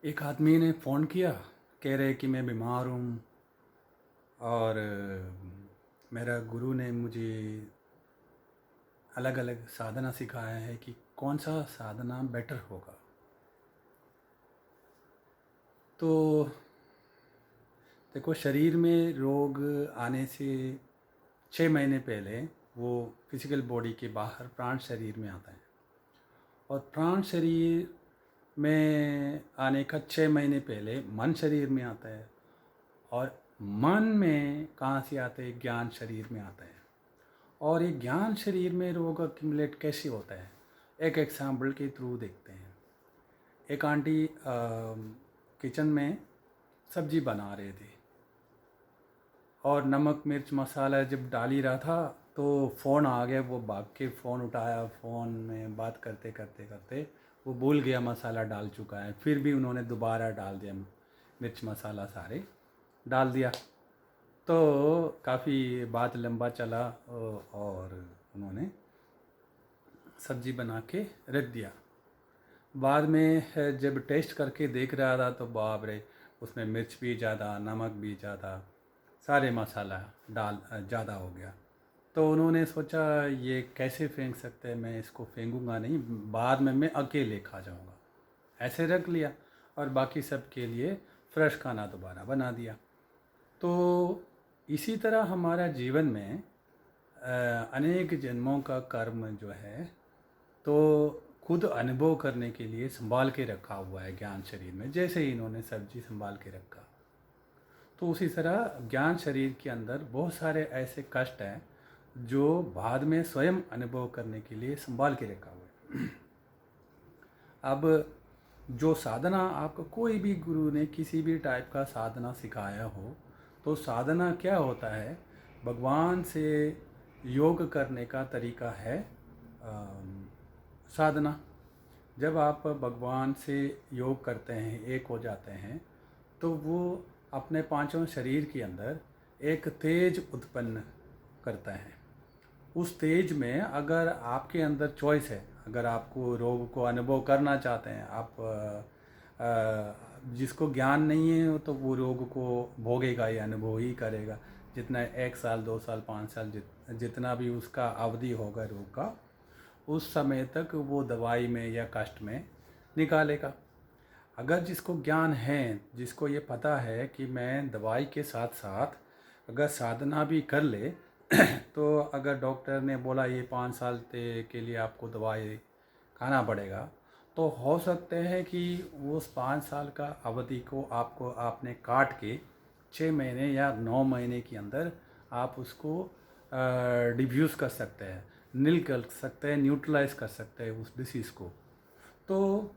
एक आदमी ने फ़ोन किया, कह रहे कि मैं बीमार हूँ और मेरा गुरु ने मुझे अलग अलग साधना सिखाया है कि कौन सा साधना बेटर होगा। तो देखो, शरीर में रोग आने से 6 महीने पहले वो फिजिकल बॉडी के बाहर प्राण शरीर में आता है, और प्राण शरीर में आने का 6 महीने पहले मन शरीर में आता है, और मन में कहाँ से आते हैं? ज्ञान शरीर में आता है। और ये ज्ञान शरीर में रोग अक्यूमुलेट कैसे होता है? एक एग्जाम्पल के थ्रू देखते हैं। एक आंटी किचन में सब्जी बना रहे थे, और नमक मिर्च मसाला जब डाल ही रहा था तो फ़ोन आ गया। वो भाग के फ़ोन उठाया, फ़ोन में बात करते करते करते वो भूल गया मसाला डाल चुका है। फिर भी उन्होंने दोबारा डाल दिया, मिर्च मसाला सारे डाल दिया। तो काफ़ी बात लंबा चला, और उन्होंने सब्जी बना के रख दिया। बाद में जब टेस्ट करके देख रहा था तो बाप रे, उसमें मिर्च भी ज़्यादा, नमक भी ज़्यादा, सारे मसाला डाल ज़्यादा हो गया। तो उन्होंने सोचा ये कैसे फेंक सकते हैं, मैं इसको फेंकूंगा नहीं, बाद में मैं अकेले खा जाऊंगा। ऐसे रख लिया और बाकी सब के लिए फ्रेश खाना दोबारा बना दिया। तो इसी तरह हमारा जीवन में अनेक जन्मों का कर्म जो है, तो खुद अनुभव करने के लिए संभाल के रखा हुआ है ज्ञान शरीर में। जैसे ही इन्होंने सब्जी संभाल के रखा, तो उसी तरह ज्ञान शरीर के अंदर बहुत सारे ऐसे कष्ट हैं जो बाद में स्वयं अनुभव करने के लिए संभाल के रखा हुआ है। अब जो साधना आपको कोई भी गुरु ने किसी भी टाइप का साधना सिखाया हो, तो साधना क्या होता है? भगवान से योग करने का तरीका है साधना। जब आप भगवान से योग करते हैं, एक हो जाते हैं, तो वो अपने पांचों शरीर के अंदर एक तेज उत्पन्न करता है। उस तेज में अगर आपके अंदर चॉइस है, अगर आपको रोग को अनुभव करना चाहते हैं, आप जिसको ज्ञान नहीं है तो वो रोग को भोगेगा या अनुभव ही करेगा। जितना 1 साल 2 साल 5 साल जितना भी उसका अवधि होगा रोग का, उस समय तक वो दवाई में या कष्ट में निकालेगा। अगर जिसको ज्ञान है, जिसको ये पता है कि मैं दवाई के साथ साथ अगर साधना भी कर ले तो अगर डॉक्टर ने बोला ये 5 साल के लिए आपको दवाई खाना पड़ेगा, तो हो सकते हैं कि उस 5 साल का अवधि को आपको आपने काट के 6 महीने या 9 महीने के अंदर आप उसको डिफ्यूज़ कर सकते हैं, नील कर सकते हैं, न्यूट्रलाइज कर सकते हैं उस डिसीज़ को। तो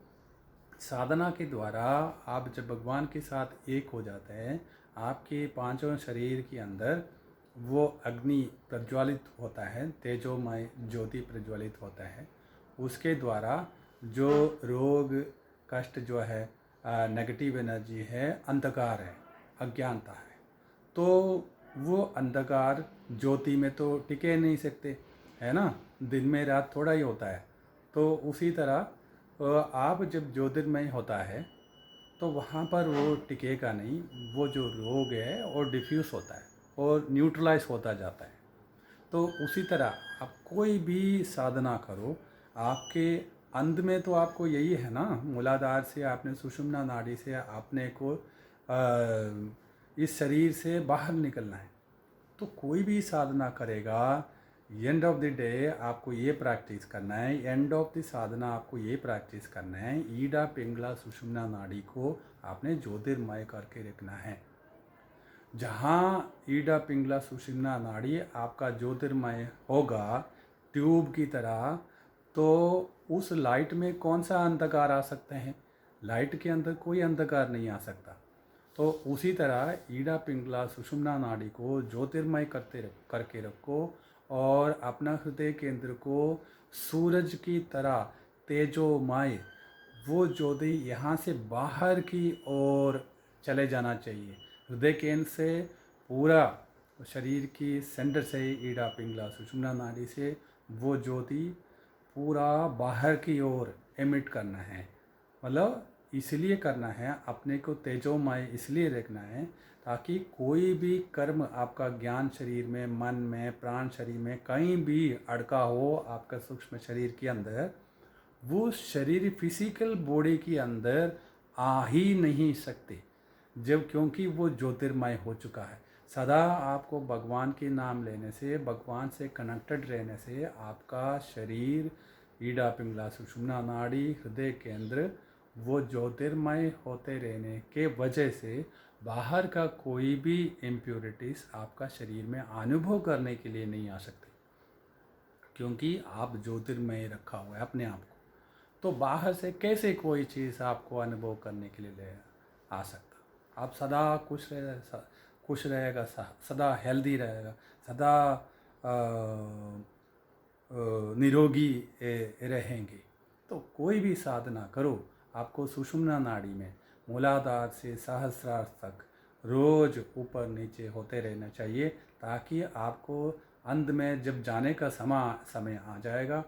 साधना के द्वारा आप जब भगवान के साथ एक हो जाते हैं, आपके पांचों शरीर के अंदर वो अग्नि प्रज्वलित होता है, तेजोमय ज्योति प्रज्वलित होता है। उसके द्वारा जो रोग कष्ट जो है, नेगेटिव एनर्जी है, अंधकार है, अज्ञानता है, तो वो अंधकार ज्योति में तो टिके नहीं सकते, है ना। दिन में रात थोड़ा ही होता है। तो उसी तरह आप जब ज्योतिर्मय होता है तो वहाँ पर वो टिकेगा नहीं। वो जो रोग है और डिफ्यूज़ होता है और न्यूट्रलाइज होता जाता है। तो उसी तरह आप कोई भी साधना करो, आपके अंत में तो आपको यही है ना, मूलाधार से आपने सुषुम्ना नाड़ी से आपने को इस शरीर से बाहर निकलना है। तो कोई भी साधना करेगा, एंड ऑफ द डे आपको ये प्रैक्टिस करना है, एंड ऑफ द साधना आपको ये प्रैक्टिस करना है, ईडा पिंगला सुषुम्ना नाड़ी को आपने ज्योतिर्मय करके रखना है। जहाँ ईडा पिंगला सुषुम्ना नाड़ी आपका ज्योतिर्मय होगा ट्यूब की तरह, तो उस लाइट में कौन सा अंधकार आ सकते हैं? लाइट के अंदर कोई अंधकार नहीं आ सकता। तो उसी तरह ईडा पिंगला सुषुम्ना नाड़ी को ज्योतिर्मय करके रखो, और अपना हृदय केंद्र को सूरज की तरह तेजोमय, वो ज्योति यहाँ से बाहर की ओर चले जाना चाहिए। हृदय केंद्र से पूरा शरीर की सेंटर से ईडा पिंगला सुषुम्ना नाड़ी से वो ज्योति पूरा बाहर की ओर एमिट करना है। मतलब इसलिए करना है, अपने को तेजोमय इसलिए रखना है ताकि कोई भी कर्म आपका ज्ञान शरीर में, मन में, प्राण शरीर में कहीं भी अड़का हो आपका सूक्ष्म शरीर के अंदर, वो शरीर फिजिकल बॉडी के अंदर आ ही नहीं सकते, जब क्योंकि वो ज्योतिर्मय हो चुका है। सदा आपको भगवान के नाम लेने से, भगवान से कनेक्टेड रहने से आपका शरीर, ईडा पिंगला सुषुम्ना नाड़ी, हृदय केंद्र, वो ज्योतिर्मय होते रहने के वजह से बाहर का कोई भी इम्प्योरिटीज़ आपका शरीर में अनुभव करने के लिए नहीं आ सकते, क्योंकि आप ज्योतिर्मय रखा हुआ है अपने आप को। तो बाहर से कैसे कोई चीज़ आपको अनुभव करने के लिए ले आ सकता। आप सदा खुश रहेगा, सदा हेल्दी रहेगा, सदा निरोगी रहेंगे। तो कोई भी साधना करो, आपको सुषुम्ना नाड़ी में मूलाधार से सहस्रार तक रोज ऊपर नीचे होते रहना चाहिए, ताकि आपको अंत में जब जाने का समय आ जाएगा,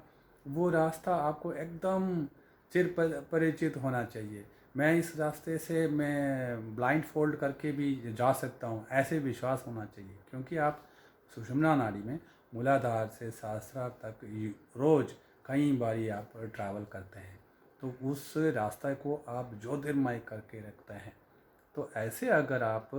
वो रास्ता आपको एकदम चिर परिचित होना चाहिए। मैं इस रास्ते से मैं ब्लाइंड फोल्ड करके भी जा सकता हूँ, ऐसे विश्वास होना चाहिए, क्योंकि आप सुषुम्ना नाड़ी में मूलाधार से सहस्रार तक रोज़ कई बारी आप ट्रैवल करते हैं, तो उस रास्ते को आप ज्योतिर्मय करके रखते हैं। तो ऐसे अगर आप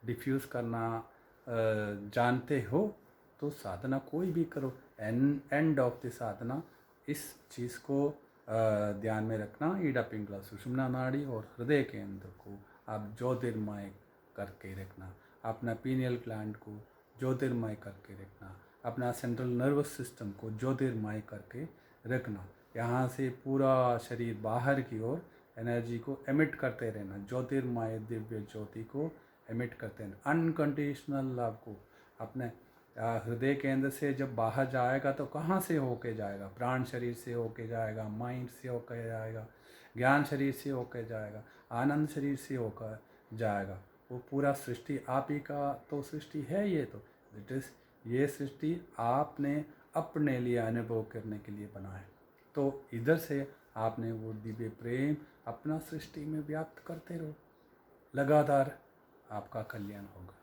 डिफ्यूज़ करना जानते हो तो साधना कोई भी करो, एंड ऑफ द साधना इस चीज़ को ध्यान में रखना, ईडा पिंगला सुषुम्ना नाड़ी और हृदय केंद्र को आप ज्योतिर्मय करके रखना, अपना पीनियल ग्लैंड को ज्योतिर्मय करके रखना, अपना सेंट्रल नर्वस सिस्टम को ज्योतिर्मय करके रखना। यहाँ से पूरा शरीर बाहर की ओर एनर्जी को एमिट करते रहना, ज्योतिर्मय दिव्य ज्योति को एमिट करते रहना। अनकंडीशनल लव को अपने हृदय केंद्र से जब बाहर जाएगा तो कहाँ से होके जाएगा? प्राण शरीर से होके जाएगा, माइंड से होकर जाएगा, ज्ञान शरीर से होकर जाएगा, आनंद शरीर से होकर जाएगा। वो पूरा सृष्टि आप ही का तो सृष्टि है। ये तो इट इज़, ये सृष्टि आपने अपने लिए अनुभव करने के लिए बना है। तो इधर से आपने वो दिव्य प्रेम अपना सृष्टि में व्याप्त करते रहो, लगातार आपका कल्याण होगा।